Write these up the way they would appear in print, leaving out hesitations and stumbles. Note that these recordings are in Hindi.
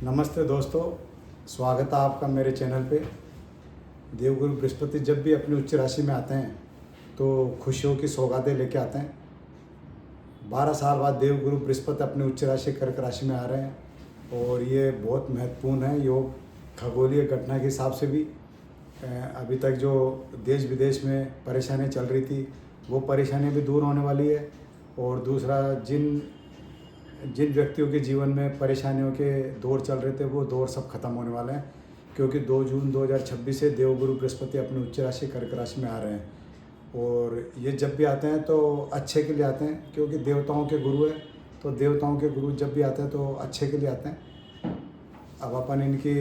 नमस्ते दोस्तों, स्वागत है आपका मेरे चैनल पे। देवगुरु बृहस्पति जब भी अपनी उच्च राशि में आते हैं तो खुशियों की सौगातें लेके आते हैं। 12 साल बाद देवगुरु बृहस्पति अपनी उच्च राशि कर्क राशि में आ रहे हैं और ये बहुत महत्वपूर्ण है योग खगोलीय घटना के हिसाब से भी। अभी तक जो देश विदेश में परेशानियाँ चल रही थी वो परेशानियाँ भी दूर होने वाली है। और दूसरा, जिन जिन व्यक्तियों के जीवन में परेशानियों के दौर चल रहे थे वो दौर सब खत्म होने वाले हैं, क्योंकि 2 जून 2026 से देवगुरु बृहस्पति अपनी उच्च राशि कर्क राशि में आ रहे हैं। और ये जब भी आते हैं तो अच्छे के लिए आते हैं, क्योंकि देवताओं के गुरु है। तो देवताओं के गुरु जब भी आते हैं तो अच्छे के लिए आते हैं। अब अपन इनकी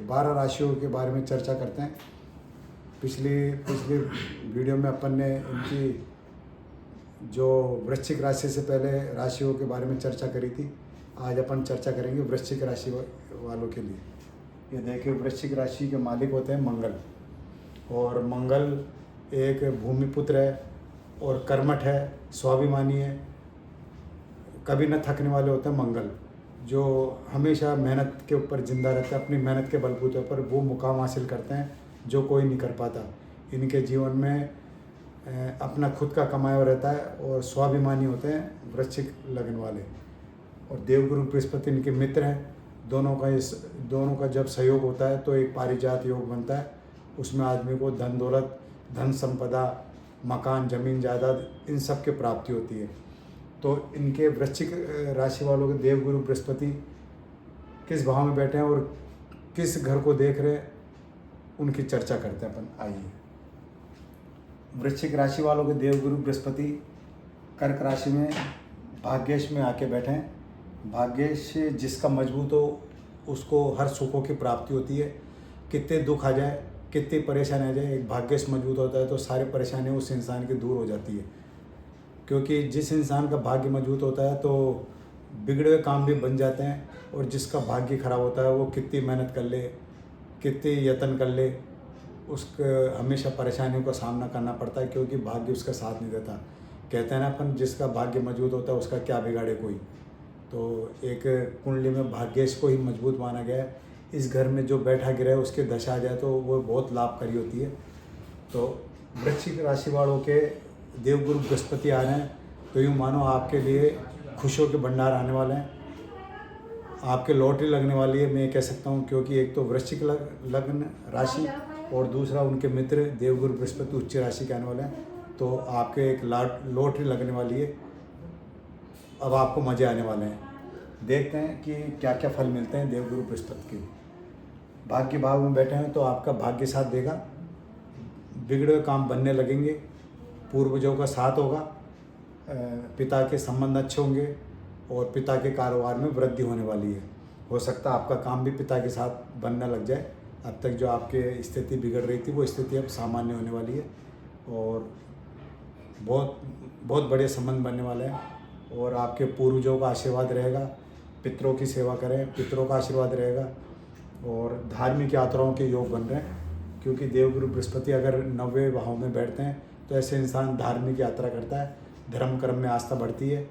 12 राशियों के बारे में चर्चा करते हैं। पिछली वीडियो में अपन ने इनकी जो वृश्चिक राशि से पहले राशियों के बारे में चर्चा करी थी। आज अपन चर्चा करेंगे वृश्चिक राशि वालों के लिए। ये देखिए, वृश्चिक राशि के मालिक होते हैं मंगल, और मंगल एक भूमिपुत्र है और कर्मठ है, स्वाभिमानी है, कभी न थकने वाले होते हैं मंगल, जो हमेशा मेहनत के ऊपर जिंदा रहते हैं। अपनी मेहनत के बलबूते पर वो मुकाम हासिल करते हैं जो कोई नहीं कर पाता। इनके जीवन में अपना खुद का कमाया हुआ रहता है और स्वाभिमानी होते हैं वृश्चिक लग्न वाले। और देवगुरु बृहस्पति इनके मित्र हैं। दोनों का जब सहयोग होता है तो एक पारिजात योग बनता है। उसमें आदमी को धन दौलत, धन संपदा, मकान, जमीन जायदाद, इन सब की प्राप्ति होती है। तो इनके वृश्चिक राशि वालों के देवगुरु बृहस्पति किस भाव में बैठे हैं और किस घर को देख रहे हैं, उनकी चर्चा करते हैं अपन। आइए, वृश्चिक राशि वालों के देवगुरु बृहस्पति कर्क राशि में भाग्येश में आके बैठे हैं। भाग्येश जिसका मजबूत हो उसको हर सुखों की प्राप्ति होती है। कितने दुख आ जाए, कितनी परेशानी आ जाए, एक भाग्येश मजबूत होता है तो सारी परेशानियाँ उस इंसान की दूर हो जाती है। क्योंकि जिस इंसान का भाग्य मजबूत होता है तो बिगड़े हुए काम भी बन जाते हैं, और जिसका भाग्य खराब होता है वो कितनी मेहनत कर ले, कितनी यत्न कर ले, उसको हमेशा परेशानियों का सामना करना पड़ता है, क्योंकि भाग्य उसका साथ नहीं देता। कहते हैं ना अपन, जिसका भाग्य मजबूत होता है उसका क्या बिगाड़े कोई। तो एक कुंडली में भाग्येश को ही मजबूत माना गया है। इस घर में जो बैठा गिरा है उसके दशा आ जाए तो वो बहुत लाभकारी होती है। तो वृश्चिक राशि वालों के देवगुरु बृहस्पति आ रहे हैं तो यूँ मानो आपके लिए खुशियों के भंडार आने वाले हैं, आपके लॉटरी लगने वाली है, मैं कह सकता हूँ। क्योंकि एक तो वृश्चिक लग्न राशि और दूसरा उनके मित्र देवगुरु बृहस्पति उच्च राशि के आने वाले हैं, तो आपके एक लॉटरी लगने वाली है। अब आपको मज़े आने वाले हैं। देखते हैं कि क्या क्या फल मिलते हैं देवगुरु बृहस्पति के। भाग्य भाव में बैठे हैं तो आपका भाग्य साथ देगा, बिगड़े हुए काम बनने लगेंगे, पूर्वजों का साथ होगा, पिता के संबंध अच्छे होंगे और पिता के कारोबार में वृद्धि होने वाली है। हो सकता है आपका काम भी पिता के साथ बनने लग जाए। अब तक जो आपके स्थिति बिगड़ रही थी वो स्थिति अब सामान्य होने वाली है, और बहुत बहुत बड़े संबंध बनने वाले हैं। और आपके पूर्वजों का आशीर्वाद रहेगा, पितरों की सेवा करें, पितरों का आशीर्वाद रहेगा। और धार्मिक यात्राओं के योग बन रहे हैं, क्योंकि देवगुरु बृहस्पति अगर 90वें भाव में बैठते हैं तो ऐसे इंसान धार्मिक यात्रा करता है, धर्म कर्म में आस्था बढ़ती है।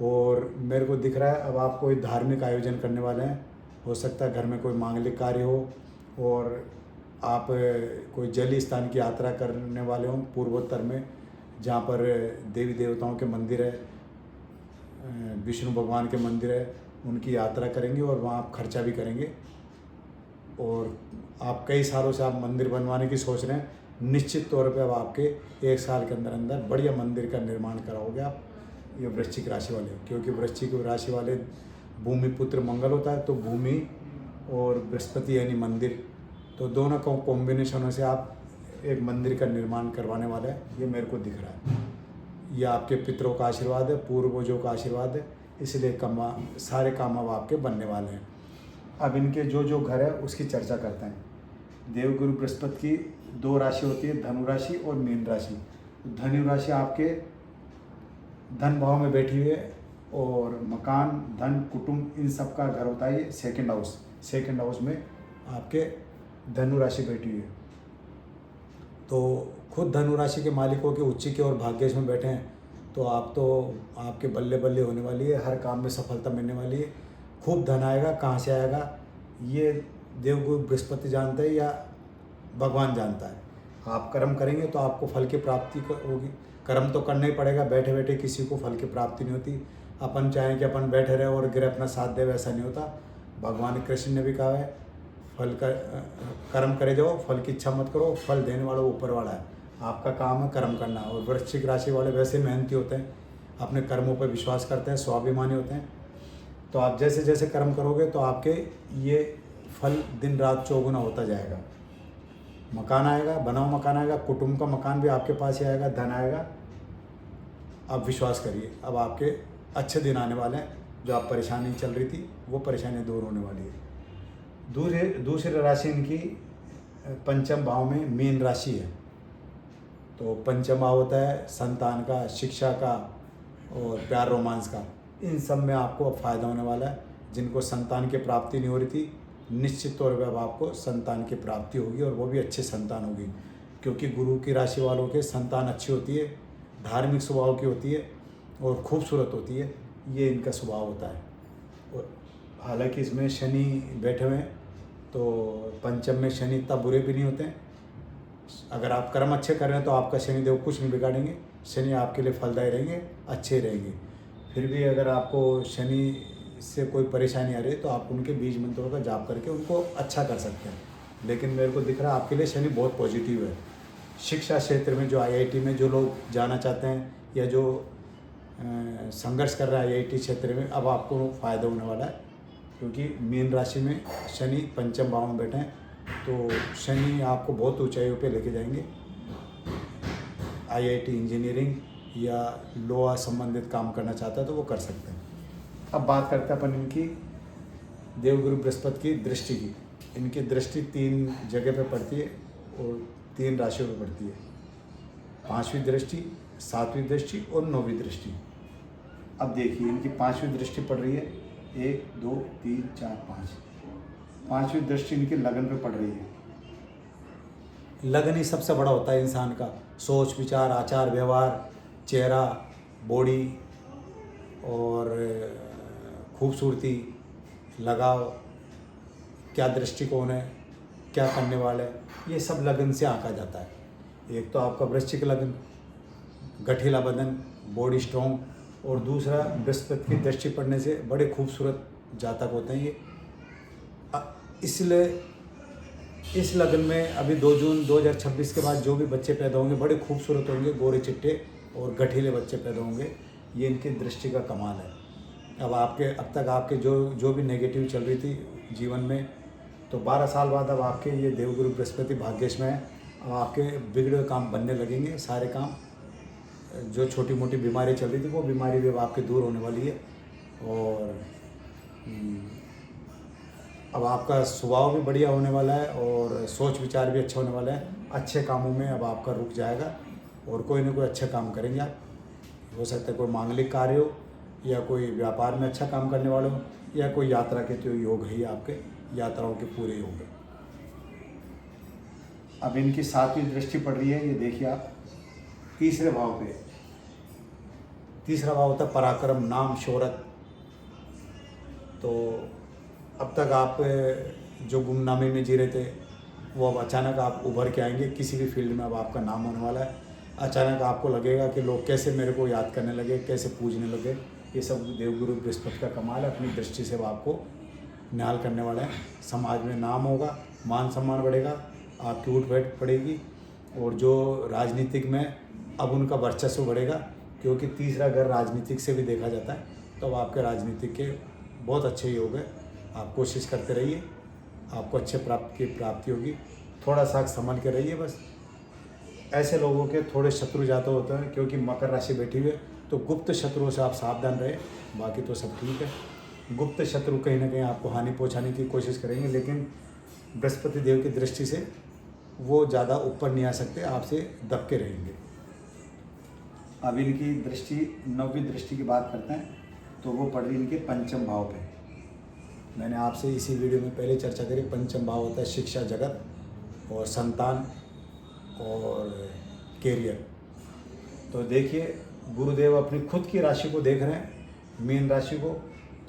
और मेरे को दिख रहा है अब आप कोई धार्मिक आयोजन करने वाले हैं। हो सकता है घर में कोई मांगलिक कार्य हो, और आप कोई जलीय स्थान की यात्रा करने वाले हों पूर्वोत्तर में, जहाँ पर देवी देवताओं के मंदिर है, विष्णु भगवान के मंदिर है, उनकी यात्रा करेंगे और वहाँ आप खर्चा भी करेंगे। और आप कई सालों से आप मंदिर बनवाने की सोच रहे हैं, निश्चित तौर पे अब आपके 1 साल के अंदर अंदर बढ़िया मंदिर का निर्माण कराओगे आप, ये वृश्चिक राशि वाले। क्योंकि वृश्चिक राशि वाले भूमिपुत्र मंगल होता है, तो भूमि और बृहस्पति यानी मंदिर, तो दोनों का कॉम्बिनेशनों से आप एक मंदिर का निर्माण करवाने वाले हैं, ये मेरे को दिख रहा है। ये आपके पितरों का आशीर्वाद है, पूर्वजों का आशीर्वाद है, इसलिए सारे काम अब आपके बनने वाले हैं। अब इनके जो घर है उसकी चर्चा करते हैं। देवगुरु बृहस्पति की 2 राशि होती है, धनु राशि और मीन राशि। धनु राशि आपके धन भाव में बैठी हुई है, और मकान, धन, कुटुंब, इन सब का घर होता है ये सेकंड हाउस में आपके धनु राशि बैठी हुई है। तो खुद धनु राशि के मालिकों के उच्च के और भाग्येश में बैठे हैं तो आपके बल्ले बल्ले होने वाली है, हर काम में सफलता मिलने वाली है। खूब धन आएगा, कहाँ से आएगा, ये देवगुरु बृहस्पति जानता है या भगवान जानता है। आप कर्म करेंगे तो आपको फल की प्राप्ति होगी। कर्म तो करना ही पड़ेगा, बैठे बैठे किसी को फल की प्राप्ति नहीं होती। अपन चाहें कि अपन बैठे रहे और गिर अपना साथ दे, वैसा नहीं होता। भगवान कृष्ण ने भी कहा है फल का कर्म करे जाओ, फल की इच्छा मत करो, फल देने वाला ऊपर वाला है। आपका काम है कर्म करना। और वृश्चिक राशि वाले वैसे मेहनती होते हैं, अपने कर्मों पर विश्वास करते हैं, स्वाभिमानी होते हैं। तो आप जैसे जैसे कर्म करोगे तो आपके ये फल दिन रात चौगुना होता जाएगा। मकान आएगा, बना हुआ मकान आएगा, कुटुंब का मकान भी आपके पास ही आएगा, धन आएगा। आप विश्वास करिए, अब आपके अच्छे दिन आने वाले हैं। जो आप परेशानी चल रही थी वो परेशानी दूर होने वाली है। दूसरी राशि इनकी पंचम भाव में मीन राशि है। तो पंचम भाव होता है संतान का, शिक्षा का और प्यार रोमांस का। इन सब में आपको अब फायदा होने वाला है। जिनको संतान की प्राप्ति नहीं हो रही थी, निश्चित तौर पर अब आपको संतान की प्राप्ति होगी, और वो भी अच्छे संतान होगी। क्योंकि गुरु की राशि वालों के संतान अच्छी होती है, धार्मिक स्वभाव की होती है और खूबसूरत होती है। ये इनका स्वभाव होता है। और हालांकि इसमें शनि बैठे हुए हैं, तो पंचम में शनि इतना बुरे भी नहीं होते हैं। अगर आप कर्म अच्छे कर रहे हैं तो आपका शनिदेव कुछ नहीं बिगाड़ेंगे। शनि आपके लिए फलदायी रहेंगे, अच्छे रहेंगे। फिर भी अगर आपको शनि से कोई परेशानी आ रही है तो आप उनके बीज मंत्रों का जाप करके उनको अच्छा कर सकते हैं। लेकिन मेरे को दिख रहा है आपके लिए शनि बहुत पॉजिटिव है। शिक्षा क्षेत्र में जो IIT में जो लोग जाना चाहते हैं या जो संघर्ष कर रहा है IIT क्षेत्र में, अब आपको फ़ायदा होने वाला है। क्योंकि मीन राशि में शनि पंचम भाव में बैठे हैं, तो शनि आपको बहुत ऊंचाइयों पे लेके जाएंगे। IIT इंजीनियरिंग या लोहा संबंधित काम करना चाहता है तो वो कर सकते हैं। अब बात करते हैं अपन इनकी देवगुरु बृहस्पति की दृष्टि की। इनकी दृष्टि 3 जगह पे पड़ती है और 3 राशियों पे पड़ती है। 5वीं दृष्टि, 7वीं दृष्टि और 9वीं दृष्टि। अब देखिए इनकी 5वीं दृष्टि पड़ रही है, 1 2 3 4 5। 5वीं दृष्टि इनकी लगन पे पड़ रही है। लगन ही सबसे बड़ा होता है इंसान का। सोच विचार, आचार व्यवहार, चेहरा, बॉडी और खूबसूरती, लगाव, क्या दृष्टिकोण है, क्या करने वाला है, ये सब लगन से आंका जाता है। एक तो आपका वृश्चिक लगन, गठीला बदन, बॉडी स्ट्रॉन्ग, और दूसरा बृहस्पति की दृष्टि पड़ने से बड़े खूबसूरत जातक होते हैं ये। इसलिए इस लगन में अभी 2 जून 2026 के बाद जो भी बच्चे पैदा होंगे बड़े खूबसूरत होंगे, गोरे चिट्टे और गठीले बच्चे पैदा होंगे। ये इनकी दृष्टि का कमाल है। अब तक आपके जो भी नेगेटिव चल रही थी जीवन में, तो 12 साल बाद अब आपके ये देवगुरु बृहस्पति भाग्येश में है। अब आपके बिगड़े हुए काम बनने लगेंगे। सारे काम, जो छोटी मोटी बीमारी चल रही थी वो बीमारी भी अब आपके दूर होने वाली है। और अब आपका स्वभाव भी बढ़िया होने वाला है और सोच विचार भी अच्छा होने वाला है। अच्छे कामों में अब आपका रुक जाएगा और कोई ना कोई अच्छे काम करेंगे आप। हो सकता है कोई मांगलिक कार्य हो, या कोई व्यापार में अच्छा काम करने वाले हो, या कोई यात्रा के तो योग है ही आपके, यात्राओं के पूरे योग है। अब इनकी 7वीं दृष्टि पड़ रही है, ये देखिए आप, तीसरे भाव पे। तीसरा भाव होता है पराक्रम, नाम, शोहरत। तो अब तक आप जो गुमनामी में जी रहे थे वो अब अचानक आप उभर के आएंगे। किसी भी फील्ड में अब आपका नाम होने वाला है। अचानक आपको लगेगा कि लोग कैसे मेरे को याद करने लगे, कैसे पूजने लगे। ये सब देवगुरु बृहस्पति का कमाल है। अपनी दृष्टि से वो आपको निहाल करने वाला है। समाज में नाम होगा, मान सम्मान बढ़ेगा, आपकी उठ बैठ पड़ेगी। और जो राजनीतिक में अब उनका वर्चस्व बढ़ेगा, क्योंकि तीसरा घर राजनीतिक से भी देखा जाता है। तो अब आपके राजनीतिक के बहुत अच्छे योग है। आप कोशिश करते रहिए, आपको अच्छे प्राप्ति होगी। थोड़ा सा संभल के रहिए बस। ऐसे लोगों के थोड़े शत्रु ज़्यादा होते हैं, क्योंकि मकर राशि बैठी हुई है। तो गुप्त शत्रुओं से आप सावधान रहे, बाकी तो सब ठीक है। गुप्त शत्रु कहीं ना कहीं आपको हानि पहुंचाने की कोशिश करेंगे, लेकिन बृहस्पति देव की दृष्टि से वो ज़्यादा ऊपर नहीं आ सकते, आपसे दबके रहेंगे। अब इनकी दृष्टि 9वीं दृष्टि की बात करते हैं, तो वो पड़ रही इनके पंचम भाव पे। मैंने आपसे इसी वीडियो में पहले चर्चा करी। पंचम भाव होता है शिक्षा जगत और संतान और कैरियर। तो देखिए गुरुदेव अपनी खुद की राशि को देख रहे हैं, मीन राशि को।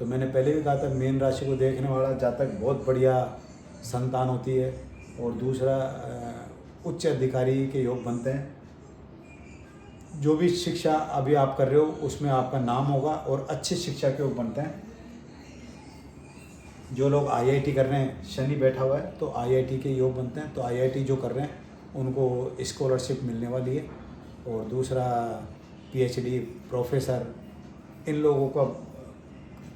तो मैंने पहले भी कहा था मीन राशि को देखने वाला जातक बहुत बढ़िया संतान होती है। और दूसरा उच्च अधिकारी के योग बनते हैं। जो भी शिक्षा अभी आप कर रहे हो उसमें आपका नाम होगा और अच्छी शिक्षा के योग बनते हैं। जो लोग आईआईटी कर रहे हैं, शनि बैठा हुआ है तो आईआईटी के योग बनते हैं। तो आईआईटी जो कर रहे हैं उनको स्कॉलरशिप मिलने वाली है। और दूसरा पीएचडी, प्रोफेसर, इन लोगों को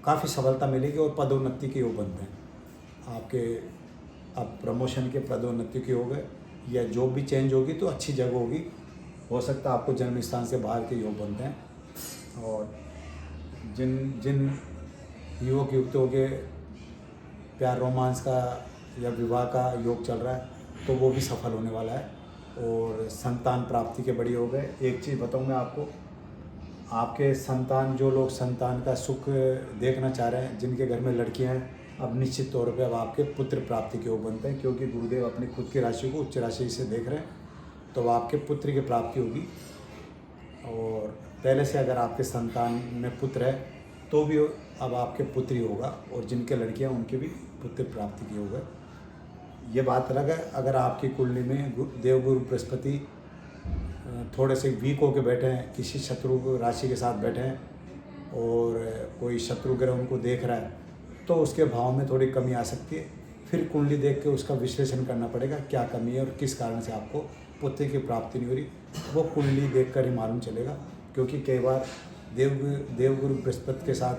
काफ़ी सफलता मिलेगी और पदोन्नति के योग बनते हैं आपके। अब प्रमोशन के पदोन्नति के योग है या जॉब भी चेंज होगी तो अच्छी जगह होगी। हो सकता है आपको जन्म स्थान से बाहर के योग बनते हैं। और जिन युवक युवतियों के प्यार रोमांस का या विवाह का योग चल रहा है तो वो भी सफल होने वाला है। और संतान प्राप्ति के बड़ी योग है। एक चीज़ बताऊँ मैं आपको, आपके संतान, जो लोग संतान का सुख देखना चाह रहे हैं, जिनके घर में लड़कियां हैं, अब निश्चित तौर पे अब आपके पुत्र प्राप्ति के योग बनते हैं। क्योंकि गुरुदेव अपनी खुद की राशि को उच्च राशि से देख रहे हैं तो अब आपके पुत्र की प्राप्ति होगी। और पहले से अगर आपके संतान में पुत्र है तो भी अब आपके पुत्र ही होगा। और जिनके लड़कियां उनके भी पुत्र प्राप्ति की योग है। ये बात अलग है अगर आपकी कुंडली में देवगुरु बृहस्पति थोड़े से वीक होकर बैठे हैं, किसी शत्रु राशि के साथ बैठे हैं और कोई शत्रु ग्रह उनको देख रहा है तो उसके भाव में थोड़ी कमी आ सकती है। फिर कुंडली देख के उसका विश्लेषण करना पड़ेगा क्या कमी है और किस कारण से आपको पुत्र की प्राप्ति नहीं हो रही। वो कुंडली देख कर ही मालूम चलेगा। क्योंकि कई बार देवगुरु बृहस्पति के साथ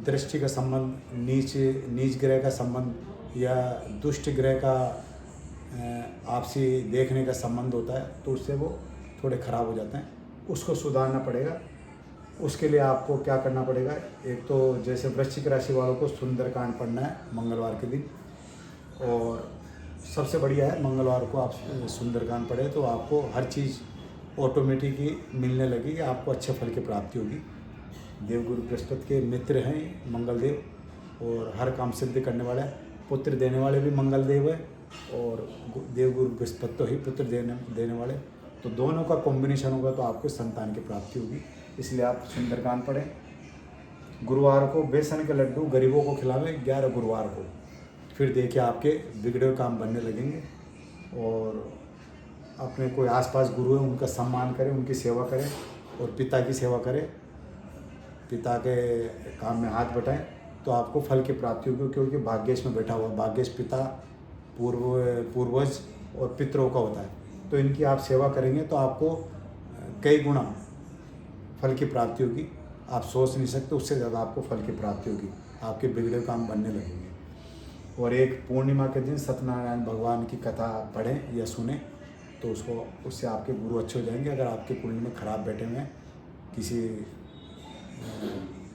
दृष्टि का संबंध, नीच ग्रह का संबंध या दुष्ट ग्रह का आपसी देखने का संबंध होता है तो उससे वो थोड़े ख़राब हो जाते हैं। उसको सुधारना पड़ेगा। उसके लिए आपको क्या करना पड़ेगा, एक तो जैसे वृश्चिक राशि वालों को सुंदरकांड पढ़ना है मंगलवार के दिन। और सबसे बढ़िया है मंगलवार को आप सुंदरकांड पढ़े तो आपको हर चीज़ ऑटोमेटिक ही मिलने लगेगी, आपको अच्छे फल की प्राप्ति होगी। देवगुरु बृहस्पति के मित्र हैं मंगलदेव और हर काम सिद्ध करने वाले हैं। पुत्र देने वाले भी मंगलदेव है और देवगुरु बृहस्पति तो ही पुत्र देने वाले। तो दोनों का कॉम्बिनेशन होगा तो आपको संतान की प्राप्ति होगी। इसलिए आप सुंदरकांड पढ़ें। गुरुवार को बेसन के लड्डू गरीबों को खिलावें 11 गुरुवार को। फिर देखिए आपके बिगड़े हुए काम बनने लगेंगे। और अपने कोई आसपास गुरु है उनका सम्मान करें, उनकी सेवा करें और पिता की सेवा करें। पिता के काम में हाथ बटाएं तो आपको फल की प्राप्ति होगी। क्योंकि भाग्येश में बैठा हुआ, भाग्येश पिता, पूर्वज और पितरों का होता है। तो इनकी आप सेवा करेंगे तो आपको कई गुना फल की प्राप्ति होगी। आप सोच नहीं सकते, उससे ज़्यादा आपको फल की प्राप्ति होगी। आपके बिगड़े काम बनने लगेंगे। और एक पूर्णिमा के दिन सत्यनारायण भगवान की कथा पढ़ें या सुने तो उससे आपके गुरु अच्छे हो जाएंगे। अगर आपके कुंडली में खराब बैठे हुए हैं, किसी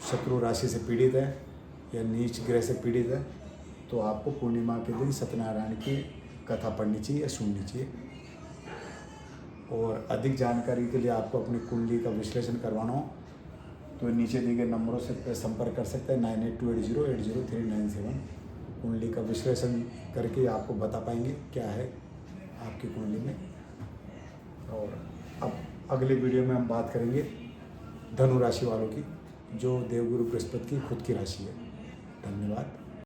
शत्रु राशि से पीड़ित है या नीच ग्रह से पीड़ित है तो आपको पूर्णिमा के दिन सत्यनारायण की कथा पढ़नी चाहिए या सुननी चाहिए। और अधिक जानकारी के लिए आपको अपनी कुंडली का विश्लेषण करवाना हो तो नीचे दिए गए नंबरों से संपर्क कर सकते हैं 9828080397। कुंडली का विश्लेषण करके आपको बता पाएंगे क्या है आपकी कुंडली में। और अब अगली वीडियो में हम बात करेंगे धनु राशि वालों की, जो देवगुरु बृहस्पति की खुद की राशि है। धन्यवाद।